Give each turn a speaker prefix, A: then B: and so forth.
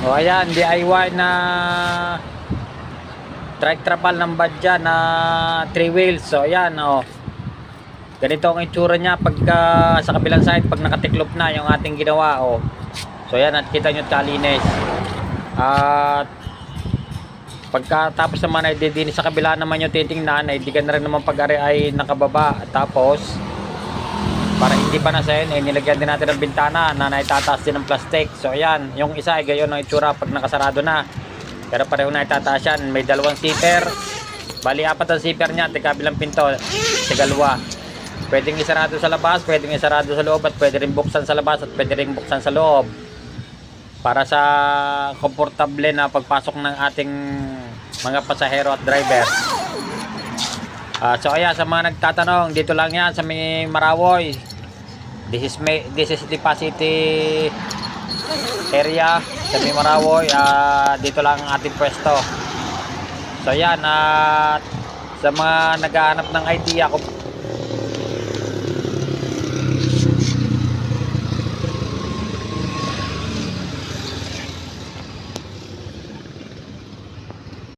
A: O ayan, DIY na trike trapal ng Badya na 3 wheels. So ayan, ganito ang itsura niya pagka sa kabilang side pag nakatiklop na yung ating ginawa. So ayan, at kita nyo kalinis. At pagkatapos naman ay didinis sa kabila naman yung titingnan, ay di ka na rin naman pag-ari ay nakababa. Tapos para hindi pa nasayin, nilagyan din natin ng bintana na naitataas din ng plastic. So ayan, yung isa ay gayon ang itsura pag nakasarado na, pero pareho na itataas yan. May dalawang zipper, bali apat ang zipper nya, kabilang pinto tigalwa. Pwedeng isarado sa labas, pwedeng isarado sa loob, at pwede rin buksan sa labas at pwede rin buksan sa loob para sa komportable na pagpasok ng ating mga pasahero at driver. So ayan, sa mga nagtatanong, dito lang yan sa may Marawoy. This is Lipa City area sa may Marawoy. Dito lang ang ating pwesto. So ayan, at sa mga naghahanap ng idea kung